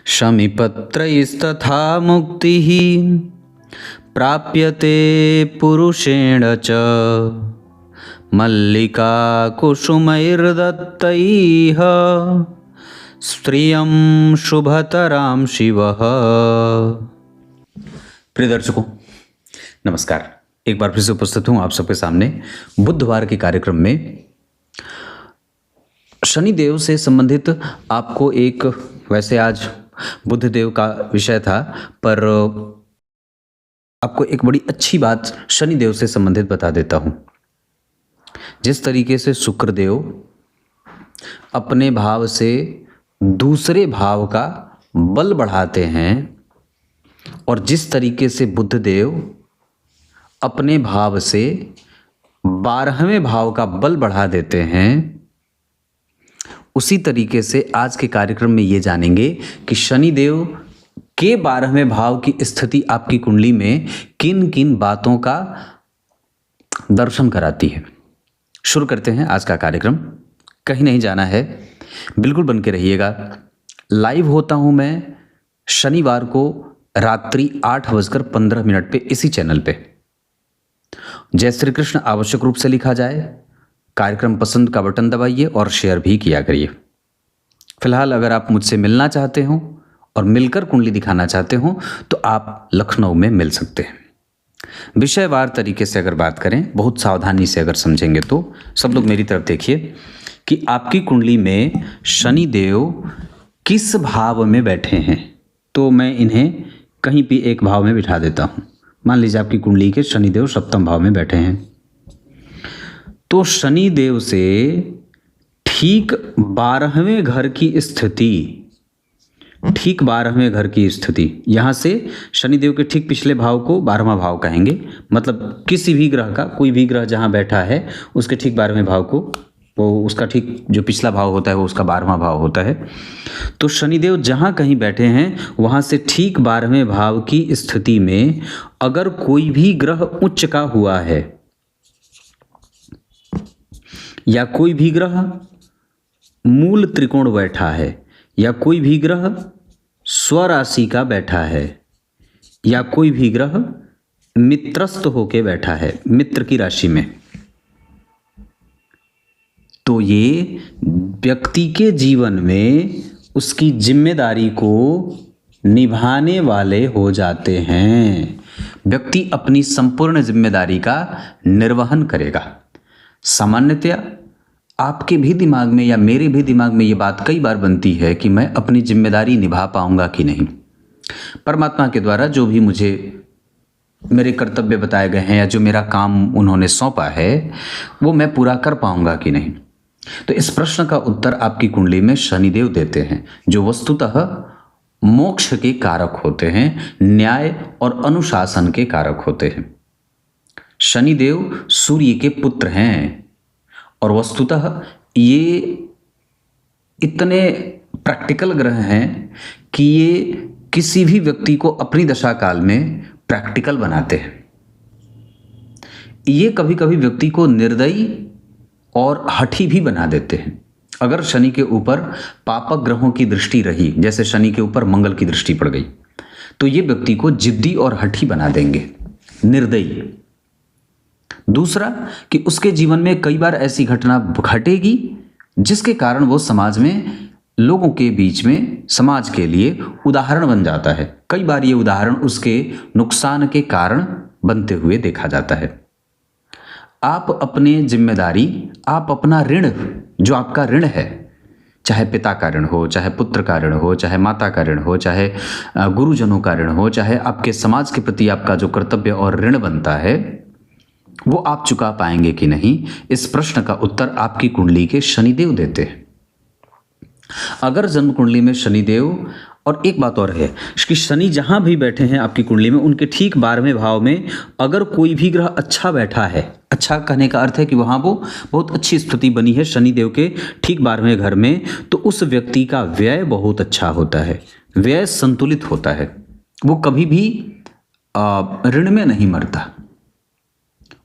शमिपत्रैस्तथा मुक्तिः प्राप्यते पुरुषेण च मल्लिका कुसुमैर्दत्तैः स्त्रियं शुभतरां शिवः। प्रिय दर्शकों नमस्कार, एक बार फिर से उपस्थित हूँ आप सबके सामने बुधवार के कार्यक्रम में। शनिदेव से संबंधित आपको एक, वैसे आज बुधदेव का विषय था, पर आपको एक बड़ी अच्छी बात शनिदेव से संबंधित बता देता हूँ। जिस तरीके से शुक्रदेव अपने भाव से दूसरे भाव का बल बढ़ाते हैं और जिस तरीके से बुधदेव अपने भाव से 12वें भाव का बल बढ़ा देते हैं, उसी तरीके से आज के कार्यक्रम में ये जानेंगे कि शनिदेव के 12वें भाव की स्थिति आपकी कुंडली में किन किन बातों का दर्शन कराती है। शुरू करते हैं आज का कार्यक्रम। कहीं नहीं जाना है, बिल्कुल बन के रहिएगा। लाइव होता हूं मैं शनिवार को रात्रि 8:15 पे इसी चैनल पे। जय श्री कृष्ण आवश्यक रूप से लिखा जाए, कार्यक्रम पसंद का बटन दबाइए और शेयर भी किया करिए। फिलहाल अगर आप मुझसे मिलना चाहते हो और मिलकर कुंडली दिखाना चाहते हो तो आप लखनऊ में मिल सकते हैं। विषयवार तरीके से अगर बात करें, बहुत सावधानी से अगर समझेंगे तो सब लोग मेरी तरफ देखिए कि आपकी कुंडली में शनिदेव किस भाव में बैठे हैं। तो मैं इन्हें कहीं भी एक भाव में बिठा देता हूं। मान लीजिए आपकी कुंडली के शनिदेव सप्तम भाव में बैठे हैं, तो शनिदेव से ठीक 12वें घर की स्थिति, ठीक 12वें घर की स्थिति, यहाँ से शनिदेव के ठीक पिछले भाव को 12वां भाव कहेंगे। मतलब किसी भी ग्रह का, कोई भी ग्रह जहाँ बैठा है उसके ठीक 12वें भाव को, वो उसका ठीक जो पिछला भाव होता है वो उसका 12वां भाव होता है। तो शनिदेव जहाँ कहीं बैठे हैं वहाँ से ठीक 12वें भाव की स्थिति में अगर कोई भी ग्रह उच्च का हुआ है या कोई भी ग्रह मूल त्रिकोण बैठा है या कोई भी ग्रह स्वराशि का बैठा है या कोई भी ग्रह मित्रस्थ होके बैठा है, मित्र की राशि में, तो ये व्यक्ति के जीवन में उसकी जिम्मेदारी को निभाने वाले हो जाते हैं। व्यक्ति अपनी संपूर्ण जिम्मेदारी का निर्वहन करेगा। सामान्यतया आपके भी दिमाग में या मेरे भी दिमाग में ये बात कई बार बनती है कि मैं अपनी जिम्मेदारी निभा पाऊंगा कि नहीं। परमात्मा के द्वारा जो भी मुझे मेरे कर्तव्य बताए गए हैं या जो मेरा काम उन्होंने सौंपा है वो मैं पूरा कर पाऊंगा कि नहीं। तो इस प्रश्न का उत्तर आपकी कुंडली में शनिदेव देते हैं, जो वस्तुतः मोक्ष के कारक होते हैं, न्याय और अनुशासन के कारक होते हैं। शनिदेव सूर्य के पुत्र हैं और वस्तुतः ये इतने प्रैक्टिकल ग्रह हैं कि ये किसी भी व्यक्ति को अपनी दशा काल में प्रैक्टिकल बनाते हैं। ये कभी कभी व्यक्ति को निर्दयी और हठी भी बना देते हैं। अगर शनि के ऊपर पापक ग्रहों की दृष्टि रही, जैसे शनि के ऊपर मंगल की दृष्टि पड़ गई, तो ये व्यक्ति को जिद्दी और हठी बना देंगे, निर्दयी। दूसरा कि उसके जीवन में कई बार ऐसी घटना घटेगी जिसके कारण वो समाज में, लोगों के बीच में, समाज के लिए उदाहरण बन जाता है। कई बार ये उदाहरण उसके नुकसान के कारण बनते हुए देखा जाता है। आप अपने जिम्मेदारी, आप अपना ऋण, जो आपका ऋण है, चाहे पिता का ऋण हो, चाहे पुत्र का ऋण हो, चाहे माता का ऋण हो, चाहे गुरुजनों का ऋण हो, चाहे आपके समाज के प्रति आपका जो कर्तव्य और ऋण बनता है, वो आप चुका पाएंगे कि नहीं। इस प्रश्न का उत्तर आपकी कुंडली के शनिदेव देते हैं। अगर जन्म कुंडली में शनिदेव, और एक बात और है कि शनि जहां भी बैठे हैं आपकी कुंडली में, उनके ठीक 12वें भाव में अगर कोई भी ग्रह अच्छा बैठा है, अच्छा कहने का अर्थ है कि वहां वो बहुत अच्छी स्थिति बनी है शनिदेव के ठीक 12वें घर में, तो उस व्यक्ति का व्यय बहुत अच्छा होता है, व्यय संतुलित होता है। वो कभी भी ऋण में नहीं मरता।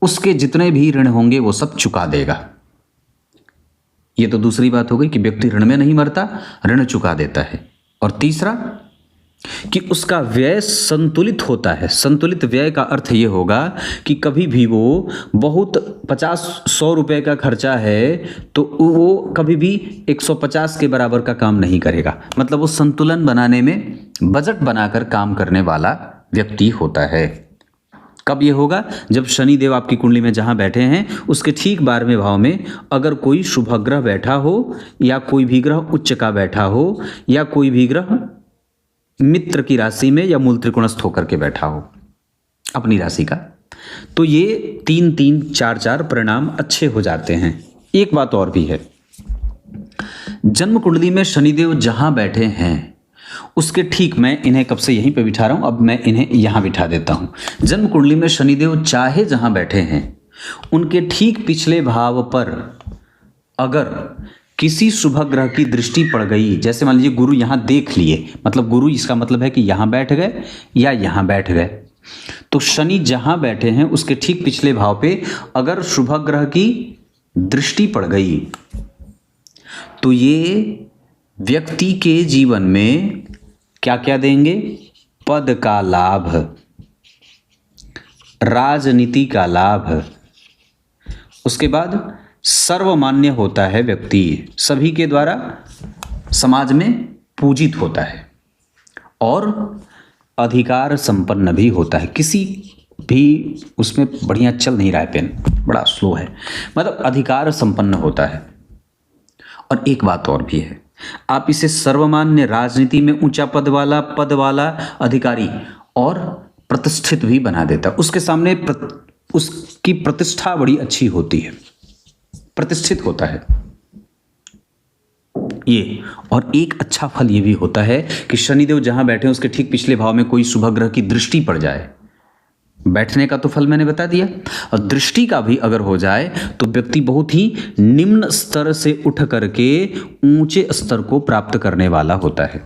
उसके जितने भी ऋण होंगे वो सब चुका देगा। ये तो दूसरी बात हो गई कि व्यक्ति ऋण में नहीं मरता, ऋण चुका देता है। और तीसरा कि उसका व्यय संतुलित होता है। संतुलित व्यय का अर्थ ये होगा कि कभी भी वो बहुत 50-100 रुपए का खर्चा है तो वो कभी भी 150 के बराबर का काम नहीं करेगा। मतलब वो संतुलन बनाने में बजट बनाकर काम करने वाला व्यक्ति होता है। कब ये होगा? जब शनिदेव आपकी कुंडली में जहाँ बैठे हैं उसके ठीक 12वें भाव में अगर कोई शुभ ग्रह बैठा हो या कोई भी ग्रह उच्च का बैठा हो या कोई भी ग्रह मित्र की राशि में या मूल त्रिकोणस्थ होकर के बैठा हो अपनी राशि का, तो ये 3-3, 4-4 परिणाम अच्छे हो जाते हैं। एक बात और भी है, जन्म कुंडली में शनिदेव जहां बैठे हैं उसके ठीक, मैं इन्हें कब से यहीं पे बिठा रहा हूं, अब मैं इन्हें यहां बिठा देता हूं। जन्म कुंडली में शनिदेव चाहे जहां बैठे हैं उनके ठीक पिछले भाव पर अगर किसी शुभ ग्रह की दृष्टि पड़ गई, जैसे मान लीजिए गुरु यहां देख लिए, मतलब गुरु इसका मतलब है कि यहां बैठ गए या यहां बैठ गए, तो शनि जहां बैठे हैं उसके ठीक पिछले भाव पे अगर शुभ ग्रह की दृष्टि पड़ गई तो ये व्यक्ति के जीवन में क्या क्या देंगे? पद का लाभ, राजनीति का लाभ, उसके बाद सर्वमान्य होता है व्यक्ति, सभी के द्वारा समाज में पूजित होता है और अधिकार संपन्न भी होता है। किसी भी उसमें बढ़िया चल नहीं रहा है, पेन बड़ा स्लो है, मतलब अधिकार संपन्न होता है। और एक बात और भी है, आप इसे सर्वमान्य, राजनीति में ऊंचा पद वाला अधिकारी और प्रतिष्ठित भी बना देता है। उसके सामने उसकी प्रतिष्ठा बड़ी अच्छी होती है, प्रतिष्ठित होता है ये। और एक अच्छा फल ये भी होता है कि शनिदेव जहां बैठे हैं उसके ठीक पिछले भाव में कोई शुभ ग्रह की दृष्टि पड़ जाए, बैठने का तो फल मैंने बता दिया, और दृष्टि का भी अगर हो जाए तो व्यक्ति बहुत ही निम्न स्तर से उठ करके ऊंचे स्तर को प्राप्त करने वाला होता है।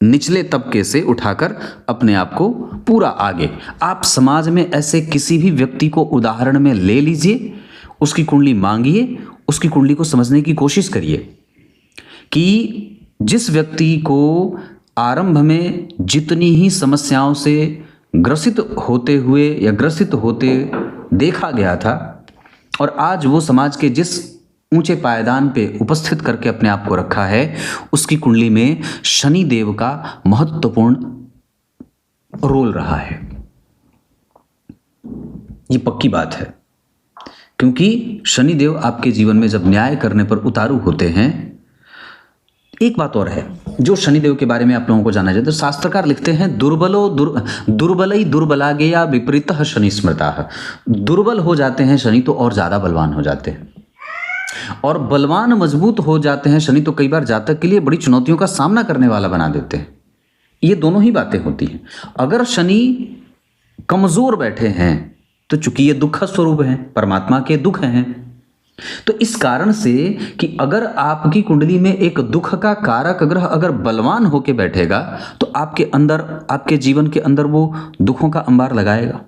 निचले तबके से उठाकर अपने आप को पूरा आगे। आप समाज में ऐसे किसी भी व्यक्ति को उदाहरण में ले लीजिए, उसकी कुंडली मांगिए, उसकी कुंडली को समझने की कोशिश करिए कि जिस व्यक्ति को आरंभ में जितनी ही समस्याओं से ग्रसित होते हुए या ग्रसित होते देखा गया था और आज वो समाज के जिस ऊंचे पायदान पे उपस्थित करके अपने आप को रखा है, उसकी कुंडली में शनि देव का महत्वपूर्ण रोल रहा है। ये पक्की बात है, क्योंकि शनि देव आपके जीवन में जब न्याय करने पर उतारू होते हैं। एक बात और है जो शनिदेव के बारे में आप लोगों को जाना चाहिए, तो शास्त्रकार लिखते हैं दुर्बलई दुर्बलागेया विपरीतः शनि स्मृतः। दुर्बल हो जाते हैं शनि तो और ज्यादा बलवान हो जाते हैं, और बलवान मजबूत हो जाते हैं शनि तो कई बार जातक के लिए बड़ी चुनौतियों का सामना करने वाला बना देते हैं। ये दोनों ही बातें होती हैं। अगर शनि कमजोर बैठे हैं तो चूंकि ये दुख स्वरूप हैं, परमात्मा के दुख हैं, तो इस कारण से कि अगर आपकी कुंडली में एक दुख का कारक ग्रह अगर बलवान होके बैठेगा तो आपके अंदर, आपके जीवन के अंदर वो दुखों का अंबार लगाएगा।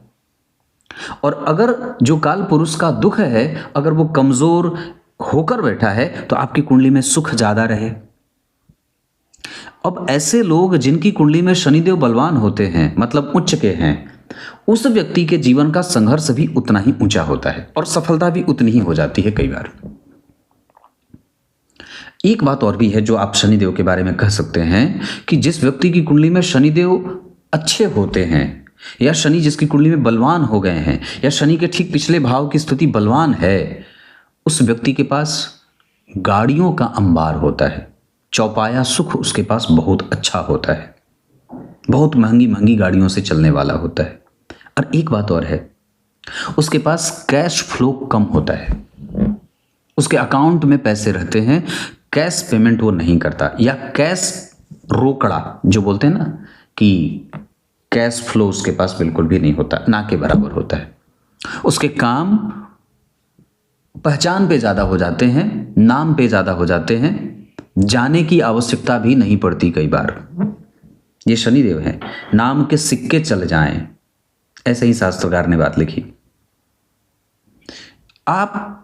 और अगर जो काल पुरुष का दुख है अगर वो कमजोर होकर बैठा है तो आपकी कुंडली में सुख ज्यादा रहे। अब ऐसे लोग जिनकी कुंडली में शनिदेव बलवान होते हैं, मतलब उच्च के हैं, उस व्यक्ति के जीवन का संघर्ष भी उतना ही ऊंचा होता है और सफलता भी उतनी ही हो जाती है कई बार। एक बात और भी है जो आप शनिदेव के बारे में कह सकते हैं कि जिस व्यक्ति की कुंडली में शनिदेव अच्छे होते हैं या शनि जिसकी कुंडली में बलवान हो गए हैं या शनि के ठीक पिछले भाव की स्थिति बलवान है, उस व्यक्ति के पास गाड़ियों का अंबार होता है, चौपाया सुख उसके पास बहुत अच्छा होता है, बहुत महंगी महंगी गाड़ियों से चलने वाला होता है। और एक बात और है, उसके पास कैश फ्लो कम होता है, उसके अकाउंट में पैसे रहते हैं, कैश पेमेंट वो नहीं करता, या कैश रोकड़ा जो बोलते हैं ना कि कैश फ्लो उसके पास बिल्कुल भी नहीं होता, ना के बराबर होता है। उसके काम पहचान पे ज्यादा हो जाते हैं, नाम पे ज्यादा हो जाते हैं, जाने की आवश्यकता भी नहीं पड़ती कई बार। ये शनिदेव है, नाम के सिक्के चल जाएं, ऐसे ही शास्त्रकार ने बात लिखी। आप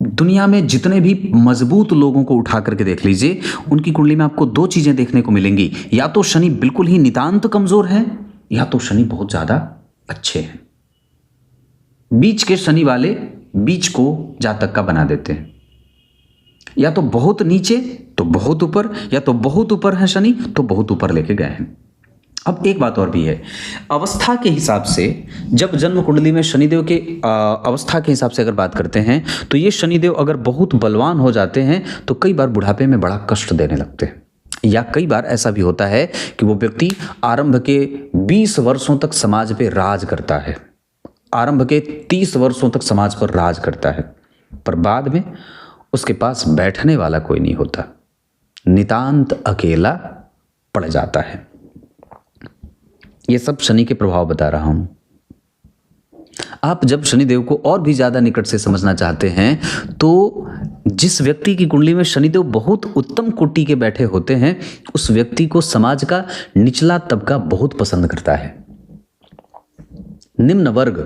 दुनिया में जितने भी मजबूत लोगों को उठा करके देख लीजिए, उनकी कुंडली में आपको दो चीजें देखने को मिलेंगी, या तो शनि बिल्कुल ही नितांत कमजोर है, या तो शनि बहुत ज्यादा अच्छे हैं। बीच के शनि वाले बीच को जातक का बना देते हैं, या तो बहुत नीचे तो बहुत ऊपर, या तो बहुत ऊपर है शनि तो बहुत ऊपर लेके गए हैं। अब एक बात और भी है, अवस्था के हिसाब से जब जन्म कुंडली में शनिदेव के अवस्था के हिसाब से अगर बात करते हैं तो ये शनिदेव अगर बहुत बलवान हो जाते हैं तो कई बार बुढ़ापे में बड़ा कष्ट देने लगते हैं, या कई बार ऐसा भी होता है कि वो व्यक्ति आरंभ के 20 वर्षों तक समाज पे राज करता है, आरंभ के 30 वर्षों तक समाज पर राज करता है, पर बाद में उसके पास बैठने वाला कोई नहीं होता, नितांत अकेला पड़ जाता है। ये सब शनि के प्रभाव बता रहा हूं। आप जब शनिदेव को और भी ज्यादा निकट से समझना चाहते हैं तो जिस व्यक्ति की कुंडली में शनिदेव बहुत उत्तम कोटि के बैठे होते हैं, उस व्यक्ति को समाज का निचला तबका बहुत पसंद करता है। निम्न वर्ग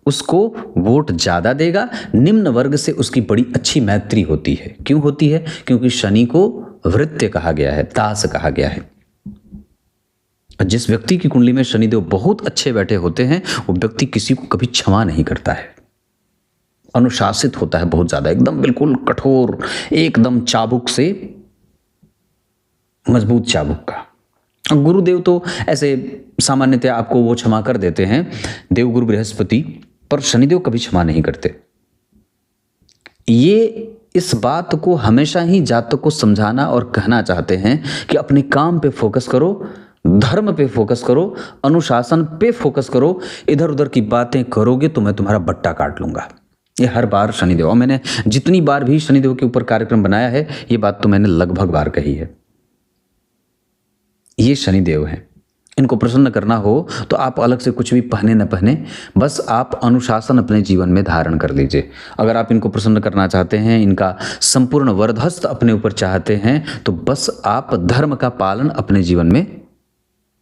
उसको वोट ज्यादा देगा, निम्न वर्ग से उसकी बड़ी अच्छी मैत्री होती है। क्यों होती है? क्योंकि शनि को वृत्य कहा गया है, दास कहा गया है। जिस व्यक्ति की कुंडली में शनिदेव बहुत अच्छे बैठे होते हैं वो व्यक्ति किसी को कभी क्षमा नहीं करता है, अनुशासित होता है बहुत ज्यादा, एकदम बिल्कुल कठोर, एकदम चाबुक से मजबूत चाबुक का। गुरुदेव तो ऐसे सामान्यतः आपको वो क्षमा कर देते हैं, देवगुरु बृहस्पति, पर शनिदेव कभी क्षमा नहीं करते। ये इस बात को हमेशा ही जातक को समझाना और कहना चाहते हैं कि अपने काम पे फोकस करो, धर्म पे फोकस करो, अनुशासन पे फोकस करो, इधर उधर की बातें करोगे तो मैं तुम्हारा बट्टा काट लूंगा। ये हर बार शनिदेव, और मैंने जितनी बार भी शनिदेव के ऊपर कार्यक्रम बनाया है ये बात तो मैंने लगभग बार कही है। ये शनिदेव हैं, इनको प्रसन्न करना हो तो आप अलग से कुछ भी पहने न पहने, बस आप अनुशासन अपने जीवन में धारण कर लीजिए। अगर आप इनको प्रसन्न करना चाहते हैं, इनका संपूर्ण वरदहस्त अपने ऊपर चाहते हैं, तो बस आप धर्म का पालन अपने जीवन में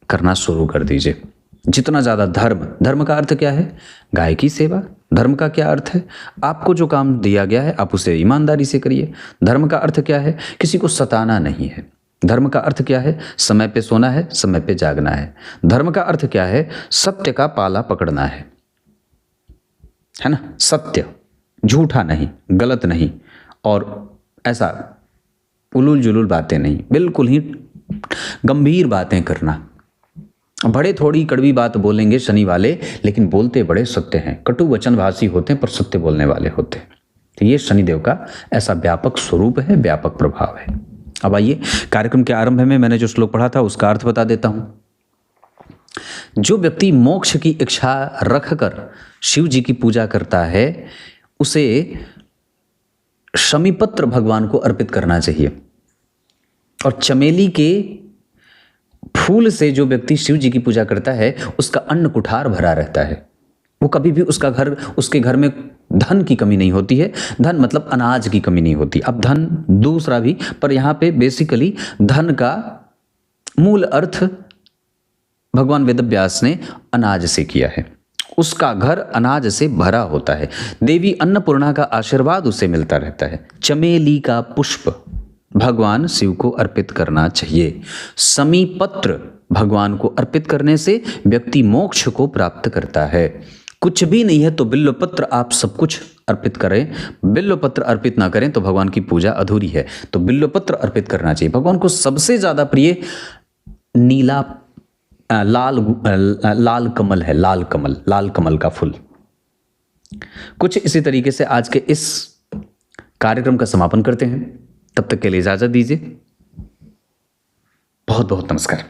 करना शुरू कर दीजिए। जितना ज़्यादा धर्म का अर्थ क्या है? गाय की सेवा। धर्म का क्या अर्थ है? आपको जो काम दिया गया है आप उसे ईमानदारी से करिए। धर्म का अर्थ क्या है? किसी को सताना नहीं है। धर्म का अर्थ क्या है? समय पे सोना है, समय पे जागना है। धर्म का अर्थ क्या है? सत्य का पाला पकड़ना है ना? सत्य, झूठा नहीं, गलत नहीं, और ऐसा उलूल जुलूल बातें नहीं, बिल्कुल ही गंभीर बातें करना। बड़े थोड़ी कड़वी बात बोलेंगे शनि वाले, लेकिन बोलते बड़े सत्य हैं। कटु वचनभाषी होते हैं पर सत्य बोलने वाले होते हैं। तो ये शनिदेव का ऐसा व्यापक स्वरूप है, व्यापक प्रभाव है। अब आइए, कार्यक्रम के आरंभ में मैंने जो श्लोक पढ़ा था उसका अर्थ बता देता हूं। जो व्यक्ति मोक्ष की इच्छा रखकर शिव जी की पूजा करता है उसे शमीपत्र भगवान को अर्पित करना चाहिए। और चमेली के फूल से जो व्यक्ति शिव जी की पूजा करता है उसका अन्न कुठार भरा रहता है। वो कभी भी उसके घर में धन की कमी नहीं होती है। धन मतलब अनाज की कमी नहीं होती। अब धन दूसरा भी, पर यहाँ पे बेसिकली धन का मूल अर्थ भगवान वेदव्यास ने अनाज से किया है। उसका घर अनाज से भरा होता है। देवी अन्नपूर्णा का आशीर्वाद उसे मिलता रहता है। चमेली का पुष्प भगवान शिव को अर्पित करना चाहिए। समीपत्र भगवान को अर्पित करने से व्यक्ति मोक्ष को प्राप्त करता है। कुछ भी नहीं है तो बिल्वपत्र आप सब कुछ अर्पित करें। बिल्वपत्र अर्पित ना करें तो भगवान की पूजा अधूरी है। तो बिल्वपत्र अर्पित करना चाहिए। भगवान को सबसे ज्यादा प्रिय नीला लाल कमल है। लाल कमल का फूल। कुछ इसी तरीके से आज के इस कार्यक्रम का समापन करते हैं। तब तक के लिए इजाजत दीजिए। बहुत बहुत नमस्कार।